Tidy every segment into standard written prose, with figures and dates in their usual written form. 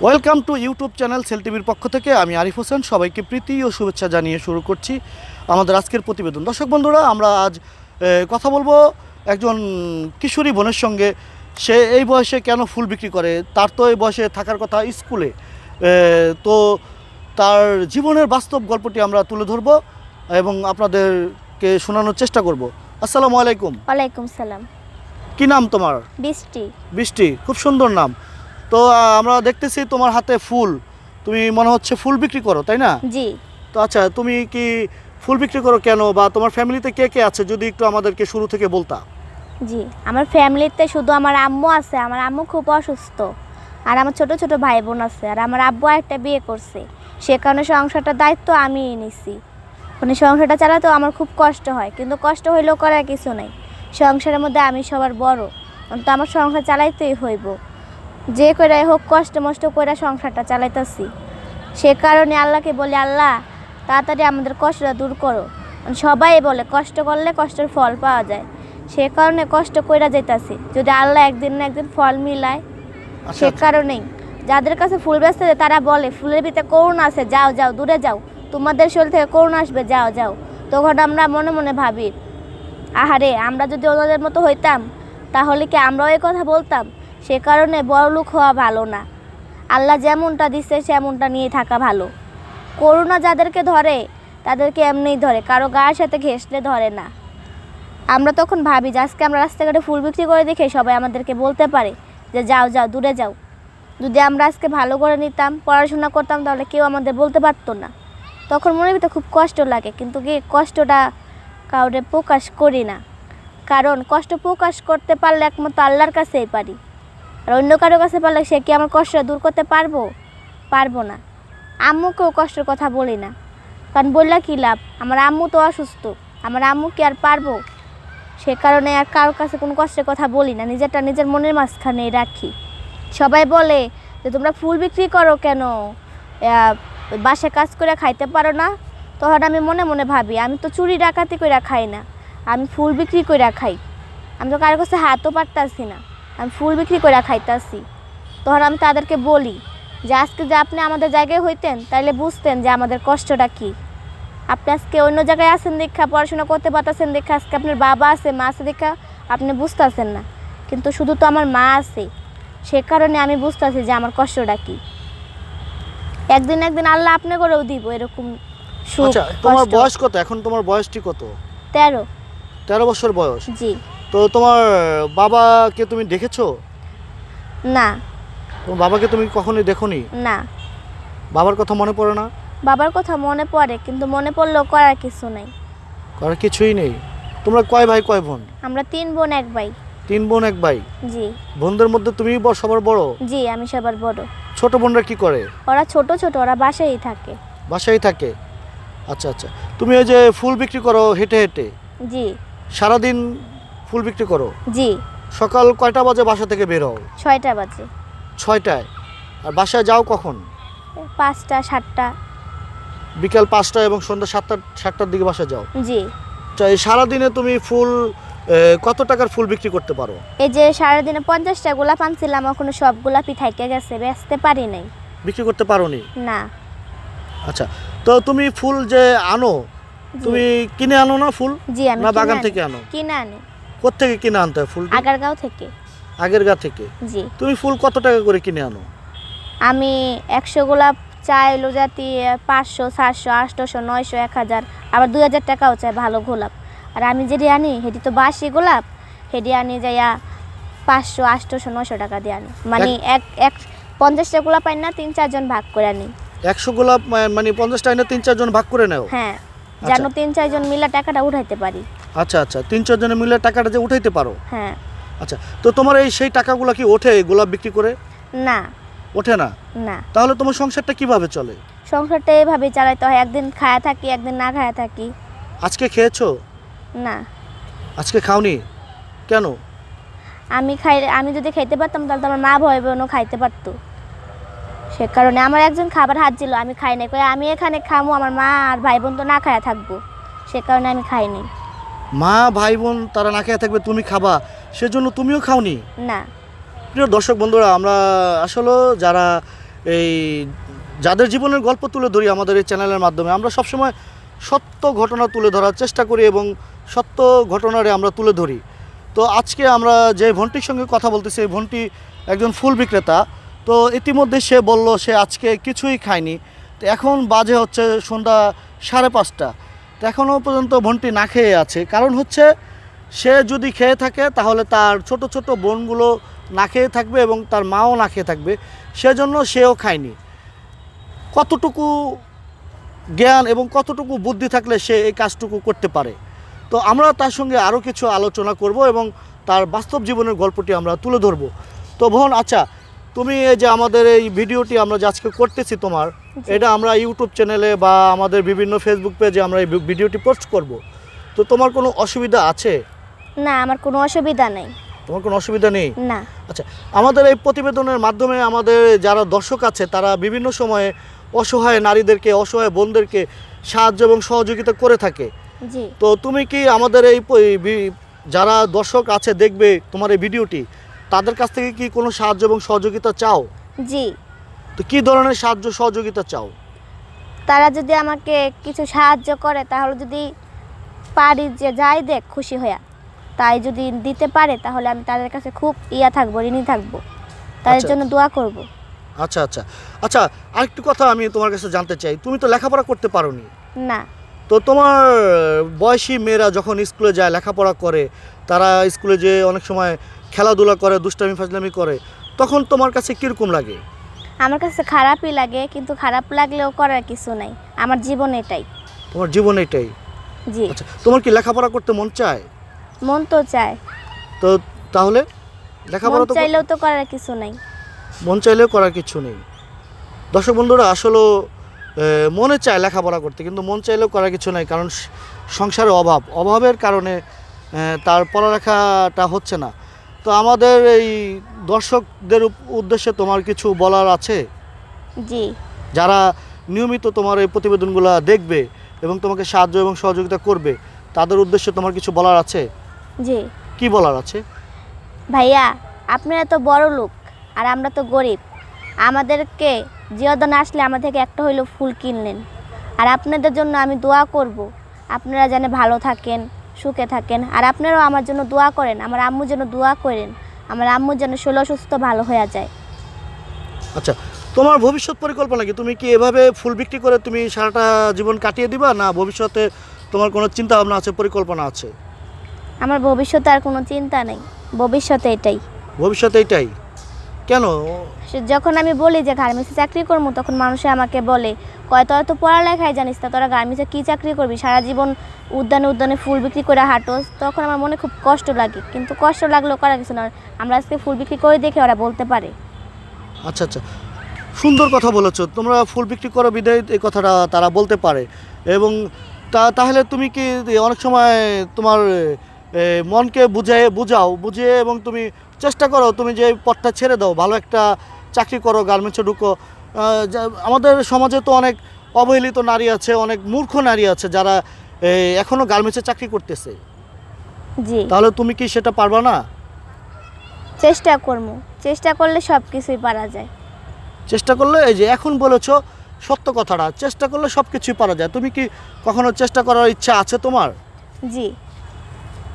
Welcome to YouTube channel cell টিভির পক্ষ থেকে আমি আরিফ হোসেন সবাইকে প্রীতি ও শুভেচ্ছা জানিয়ে শুরু করছি আমাদের আজকের প্রতিবেদন। দর্শক বন্ধুরা, আমরা আজ কথা বলবো একজন কিশোরী বোনের সঙ্গে। সে এই বয়সে কেন ফুল বিক্রি করে? তার তো এই বয়সে থাকার কথা স্কুলে। তো তার জীবনের বাস্তব গল্পটি আমরা তুলে ধরবো এবং আপনাদেরকে শোনানোর চেষ্টা করব। আসসালামু আলাইকুম। ওয়ালাইকুম সালাম। কি নাম তোমার? বৃষ্টি। বৃষ্টি, খুব সুন্দর নাম। তো আমরা দেখতেছি তোমার হাতে ফুল, তুমি মনে হচ্ছে ফুল বিক্রি করো, তাই না? জি। তো আচ্ছা, তুমি কি ফুল বিক্রি করো কেন, বা তোমার ফ্যামিলিতে কে কে আছে যদি একটু আমাদেরকে শুরু থেকে বলতা। জি, আমার ফ্যামিলিতে শুধু আমার আম্মু আছে। আমার আম্মু খুব অসুস্থ, আর আমার ছোট ছোট ভাই বোন আছে। আর আমার আব্বু একটা বিয়ে করছে, সে কারণে সংসারটার দায়িত্ব আমিই নিছি। মানে সংসারটা চালাতেও আমার খুব কষ্ট হয়, কিন্তু কষ্ট হইলেও করার কিছু নাই। সংসারের মধ্যে আমি সবার বড়, তো আমার সংসার চালাইতেই হইব। যে করে হোক কষ্ট মষ্ট করে সংসারটা চালাইতেছি। সে কারণে আল্লাহকে বলি, আল্লাহ তাড়াতাড়ি আমাদের কষ্টটা দূর করো। সবাই বলে কষ্ট করলে কষ্টের ফল পাওয়া যায়, সে কারণে কষ্ট কইরা যাইতাছি। যদি আল্লাহ একদিন না একদিন ফল মিলায়, সে কারণেই যাদের কাছে ফুল বেচতে যায় তারা বলে ফুলের ভিতরে করুণা আছে, যাও যাও দূরে যাও, তোমাদের শরীর থেকে করুণা আসবে, যাও যাও। তখন আমরা মনে মনে ভাবি, আহারে আমরা যদি ওদের মতো হইতাম তাহলে কি আমরাও এই কথা বলতাম? সে কারণে বড়লোক হওয়া ভালো না, আল্লাহ যেমনটা দিচ্ছে সেমনটা নিয়ে থাকা ভালো। করুণা যাদেরকে ধরে তাদেরকে এমনিই ধরে, কারো গায়ের সাথে ঘেঁষলে ধরে না। আমরা তখন ভাবি যে আজকে আমরা রাস্তাঘাটে ফুল বিক্রি করে দেখে সবাই আমাদেরকে বলতে পারে যে যাও যাও দূরে যাও। যদি আমরা আজকে ভালো করে নিতাম, পড়াশোনা করতাম, তাহলে কেউ আমাদের বলতে পারতো না। তখন মনের ভিতরে খুব কষ্ট লাগে, কিন্তু কি কষ্টটা কাউরে প্রকাশ করি না, কারণ কষ্ট প্রকাশ করতে পারলে একমাত্র আল্লাহর কাছেই পারি। আর অন্য কারো কাছে পারলে সে কি আমার কষ্টটা দূর করতে পারবো না। আম্মুকেও কষ্টের কথা বলি না, কারণ বললে কী লাভ? আমার আম্মু তো অসুস্থ, আমার আম্মু কি আর পারবো? সে কারণে আর কারোর কাছে কোনো কষ্টের কথা বলি না, নিজেরটা নিজের মনের মাঝখানে রাখি। সবাই বলে যে তোমরা ফুল বিক্রি করো কেন, বাসায় কাজ করে খাইতে পারো না? তখন আমি মনে মনে ভাবি, আমি তো চুরি ডাকাতি করে খাই না, আমি ফুল বিক্রি করে খাই। আমি তো কারোর কাছে হাতও পারতাছি না, আমি ফুল বিক্রি করে খাইতাছি। তখন আমি তাদেরকে বলি যে আজকে যে আপনি আমাদের জায়গায় হইতেন তাইলে বুঝতেন যে আমাদের কষ্টটা কী। আপনি আজকে অন্য জায়গায় আছেন দেখা, পড়াশোনা করতে পারতেছেন দেখা, আজকে আপনার বাবা আছে মা আছে দেখা আপনি বুঝতেছেন না, কিন্তু শুধু তো আমার মা আছে, সে কারণে আমি বুঝতেছি যে আমার কষ্টটা কী। একদিন একদিন আল্লাহ আপনি করেও দিব এরকম সুখ। আচ্ছা, তোমার বয়স কত এখন? তোমার বয়সটি কত? 13 বছর বয়স। জি। তো তোমার বাবাকে তুমি দেখেছো? না। তোমার বাবাকে তুমি কখনোই দেখোনি? না। বাবার কথা মনে পড়ে না? বাবার কথা মনে পড়ে, কিন্তু মনে পড়লেও করার কিছু নেই। করার কিছুই নেই। তোমরা কয় ভাই কয় বোন? আমরা 3 বোন 1 ভাই। 3 বোন 1 ভাই? জি। বোনদের মধ্যে তুমি সবার বড়? জি, আমি সবার বড়। ছোট বোনরা কি করে? ওরা ছোট ছোট, ওরা বাসায়ই থাকে। বাসায় থাকে? আচ্ছা আচ্ছা। তুমি এই যে ফুল বিক্রি করো হেঁটে হেঁটে? জি। সারাদিন ফুল বিক্রি করো? জি। সকাল কয়টা বাজে বাসা থেকে বের হও? 6টা বাজে। 6টায়? আর বাসায় যাও কখন? 5টা 7টা। বিকাল 5টা এবং সন্ধ্যা 7টার দিকে বাসায় যাও? জি। আচ্ছা, এই সারাদিনে তুমি ফুল কত টাকার ফুল বিক্রি করতে পারো? এই যে সারাদিনে 50টা গোলাপ আনছিলাম, এখনো সব গোলাপই থাইকে গেছে, বেচতে পারি নাই। বিক্রি করতে পারোনি? না। আচ্ছা, তো তুমি ফুল যে আনো, তুমি কিনে আনো না ফুল? জি, আমি না বাগান থেকে আনো? কিনে আনি। কোত্থেকে কিনে আনতে হয় ফুল? আগারগাঁও থেকে। আগেরগাঁ থেকে? জি। তুমি ফুল কত টাকা করে কিনে আনো? আমি 100 গোলাপ চাই হলো জাতি 500 700 800 900 1000, আবার 2000 টাকাও চাই ভালো গোলাপ। আর আমি যেটি আনি সেটি তো বাসি গোলাপ, সেটি আনি যাইয়া 500 800 900 টাকা দিয়ে আনি। মানে এক 50টা গোলাপ আনি না, 3-4 জন ভাগ করে আনি। 100 গোলাপ মানে 50টা এনে 3-4 জন ভাগ করে নাও? হ্যাঁ, যেন 3-4 জন মিলে টাকাটা উঠাইতে পারি। আচ্ছা আচ্ছা, 3-4 জনে মিলে টাকাটা যে উঠাইতে পারো? হ্যাঁ। আচ্ছা, তো তোমার সেই টাকাগুলো কি ওঠে গোলাপ বিক্রি করে? না। ওঠে না? না। তাহলে তোমার সংসারটা কিভাবে চলে? সংসারটা এভাবে চালাইতে হয়, একদিন খায়া থাকি একদিন না খায়া থাকি। আজকে খেয়েছো? না। আজকে খাওনি কেন? আমি যদি খাইতে পারতাম তাহলে তো আমার মা ভয় বোনও খাইতে পারতো, সে কারণে আমার একজন খাবার হাত ছিল, আমি খাই নাই। আমি এখানে খামো, আমার মা আর ভাই বোন তো না খায়া থাকবো, সে কারণে আমি খাইনি। মা ভাই বোন তারা না খেয়ে থাকবে, তুমি খাবা, সেজন্য তুমিও খাওনি? না। প্রিয় দর্শক বন্ধুরা, আমরা আসলে যারা এই যাদের জীবনের গল্প তুলে ধরি আমাদের এই চ্যানেলের মাধ্যমে, আমরা সবসময় সত্য ঘটনা তুলে ধরার চেষ্টা করি এবং সত্য ঘটনারে আমরা তুলে ধরি। তো আজকে আমরা যে বোনটির সঙ্গে কথা বলতেছি, এই বোনটি একজন ফুল বিক্রেতা। তো ইতিমধ্যে সে বলল সে আজকে কিছুই খায়নি। তো এখন বাজে হচ্ছে সন্ধ্যা 5:30। তো এখনও পর্যন্ত বোনটি না খেয়ে আছে। কারণ হচ্ছে সে যদি খেয়ে থাকে তাহলে তার ছোট ছোট বোনগুলো না খেয়ে থাকবে এবং তার মাও না খেয়ে থাকবে, সেজন্য সেও খায়নি। কতটুকু জ্ঞান এবং কতটুকু বুদ্ধি থাকলে সে এই কাজটুকু করতে পারে। তো আমরা তার সঙ্গে আরও কিছু আলোচনা করব এবং তার বাস্তব জীবনের গল্পটি আমরা তুলে ধরব। তো বোন, আচ্ছা, তুমি এই যে আমাদের এই ভিডিওটি আমরা যে আজকে করতেছি তোমার, এটা আমরা ইউটিউব চ্যানেলে বা আমাদের বিভিন্ন ফেসবুক পেজে আমরা এই ভিডিওটি পোস্ট করব। তো তোমার কোনো অসুবিধা আছে? না, আমার কোনো অসুবিধা নেই। তোমার কোনো অসুবিধা নেই? না। আচ্ছা, আমাদের এই প্রতিবেদনের মাধ্যমে আমাদের যারা দর্শক আছে তারা বিভিন্ন সময়ে অসহায় নারীদেরকে, অসহায় বোনদেরকে সাহায্য এবং সহযোগিতা করে থাকে। জি। তো তুমি কি আমাদের এই যারা দর্শক আছে দেখবে তোমার এই ভিডিওটি, তাদের কাছ থেকে কি কোনো সাহায্য এবং সহযোগিতা চাও? জি। তো কি ধরনের সাহায্য সহযোগিতা চাও? তারা যদি আমাকে কিছু সাহায্য করে তাহলে যদি পারি যে যাই দেখ খুশি হইয়া, তাই যদি দিতে পারে তাহলে আমি তাদের কাছে খুব থাকবো, ঋণী থাকবো, তাদের জন্য দোয়া করব। আচ্ছা আচ্ছা আচ্ছা, আরেকটু কথা আমি তোমার কাছে জানতে চাই। তুমি তো লেখাপড়া করতে পারোনি। না। তো তোমার বয়সী মেয়েরা যখন স্কুলে যায়, লেখাপড়া করে, তারা স্কুলে যে অনেক সময় খেলাধুলা করে, দুষ্টামি ফাজলামি করে, তখন তোমার কাছে কীরকম লাগে? আমার কাছে খারাপই লাগে, কিন্তু খারাপ লাগলেও করার কিছু নাই, আমার জীবন এটাই। তোমার জীবন এটাই? জি। আচ্ছা, তোমার কি লেখাপড়া করতে মন চায়? মন তো চায়। তো তাহলে লেখাপড়া তো চাইলেও তো করার কিছু নাই। মন চাইলেও করার কিছু নেই। দর্শক বন্ধুরা, আসলে মনে চায় লেখাপড়া করতে, কিন্তু মন চাইলেও করার কিছু নাই। কারণ সংসারে অভাবের কারণে তার পড়ালেখাটা হচ্ছে না। তো আমাদের এই দর্শকদের উদ্দেশ্যে তোমার কিছু বলার আছে? জি। যারা নিয়মিত তোমার এই প্রতিবেদনগুলো দেখবে এবং তোমাকে সাহায্য এবং সহযোগিতা করবে, তাদের উদ্দেশ্যে তোমার কিছু বলার আছে? জি। কি বলার আছে? ভাইয়া, আপনারা তো বড় লোক আর আমরা তো গরিব। আমাদেরকে জিয়াদন আসলে আমাদের থেকে একটা হইলো ফুল কিনলেন। আর আপনাদের জন্য আমি দোয়া করব, আপনারা যেন ভালো থাকেন, সুখে থাকেন। আর আপনারাও আমার জন্য দোয়া করেন, আমার আম্মুর জন্য দোয়া করেন, আমার আম্মুর যেন শরীর সুস্থ ভালো হয়ে যায়। আচ্ছা, তোমার ভবিষ্যৎ পরিকল্পনা কি? তুমি কি এভাবে ফুল বিক্রি করে তুমি সারাটা জীবন কাটিয়ে দিবা, না ভবিষ্যতে তোমার কোনো চিন্তা ভাবনা আছে, পরিকল্পনা আছে? আমার ভবিষ্যতে আর কোনো চিন্তা নেই, ভবিষ্যতে এটাই। ভবিষ্যতে এটাই? কেন? যখন আমি বলি যে গার্মেন্টসে চাকরি করবো, তখন মানুষে আমাকে বলে, কয় তোরা তো পড়ালেখায় জানিস না, তোরা গার্মেন্টসে কী চাকরি করবি, সারা জীবন উদ্যানে উদ্যানে ফুল বিক্রি করে হাঁটোস। তখন আমার মনে খুব কষ্ট লাগে, কিন্তু কষ্ট লাগলেও করার কিছু না, আমরা আজকে ফুল বিক্রি করে দেখে ওরা বলতে পারে। আচ্ছা আচ্ছা, সুন্দর কথা বলেছো। তোমরা ফুল বিক্রি করো বিধায় এই কথাটা তারা বলতে পারে। এবং তাহলে তুমি কি অনেক সময় তোমার মনকে বুঝিয়ে এবং তুমি চেষ্টা করো তুমি যে পথটা ছেড়ে দাও, ভালো একটা চাকরি করো, গার্মেন্টসে ঢুকো। আমাদের সমাজে তো অনেক অবহেলিত নারী আছে, অনেক মূর্খ নারী আছে যারা এখনও গার্মেন্টসে চাকরি করতেছে। জি। তাহলে তুমি কি সেটা পারবা না? চেষ্টা করবো, চেষ্টা করলে সব কিছুই পারা যায়। চেষ্টা করলে, এই যে এখন বলেছো সত্য কথাটা, চেষ্টা করলে সব কিছুই পারা যায়। তুমি কি কখনো চেষ্টা করার ইচ্ছা আছে তোমার? জি।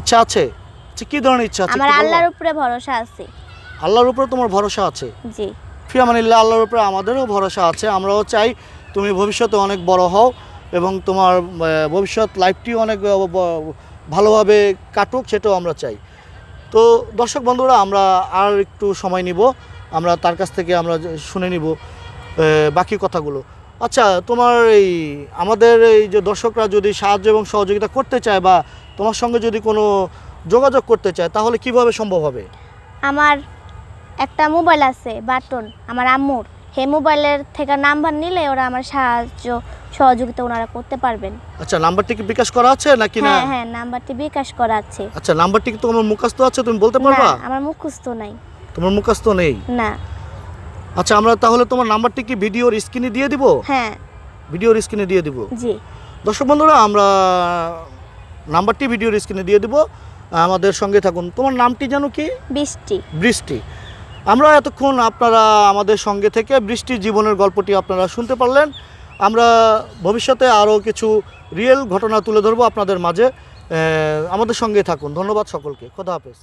ইচ্ছা আছে? কি ধরনের ইচ্ছা আছে? আমার আল্লাহর উপরে ভরসা আছে। আল্লাহর উপরে তোমার ভরসা আছে? জি। ফিয়ামানিল্লাহ, আল্লাহর উপরে আমাদেরও ভরসা আছে। আমরাও চাই তুমি ভবিষ্যতে অনেক বড় হও এবং তোমার ভবিষ্যৎ লাইফটি অনেক ভালোভাবে কাটুক, সেটাও আমরা চাই। তো দর্শক বন্ধুরা, আমরা আর একটু সময় নিব, আমরা তার কাছ থেকে আমরা শুনে নিব বাকি কথাগুলো। আচ্ছা, তোমার এই আমাদের এই যে দর্শকরা যদি সাহায্য এবং সহযোগিতা করতে চায় বা তোমার সঙ্গে যদি কোনো যোগাযোগ করতে চায়, তাহলে কিভাবে সম্ভব হবে? আমার একটা মোবাইল আছে বাটন, আমার আম্মুর। সেই মোবাইলের থেকে নাম্বার নিলে ওরা আমার সাহায্য সহযোগিতা ওনারা করতে পারবেন। আচ্ছা, নাম্বারটি কি বিকাশ করা আছে নাকি না? হ্যাঁ হ্যাঁ, নাম্বারটি বিকাশ করা আছে। আচ্ছা, নাম্বারটি কি তোমার মুখস্থ আছে, তুমি বলতে পারবা? না, আমার মুখস্থ নাই। তোমার মুখস্থ নেই? না। আচ্ছা, আমরা তাহলে তোমার নাম্বারটি কি ভিডিওর স্ক্রিনে দিয়ে দিব? হ্যাঁ, ভিডিওর স্ক্রিনে দিয়ে দিব। জি। দর্শক বন্ধুরা, আমরা নাম্বারটি ভিডিওর স্ক্রিনে দিয়ে দিব, আমাদের সঙ্গে থাকুন। তোমার নামটি জানো কি? বৃষ্টি। বৃষ্টি। আমরা এতক্ষণ আপনারা আমাদের সঙ্গে থেকে বৃষ্টির জীবনের গল্পটি আপনারা শুনতে পারলেন। আমরা ভবিষ্যতে আরও কিছু রিয়েল ঘটনা তুলে ধরবো আপনাদের মাঝে। আমাদের সঙ্গে থাকুন। ধন্যবাদ সকলকে। খোদা হাফেজ।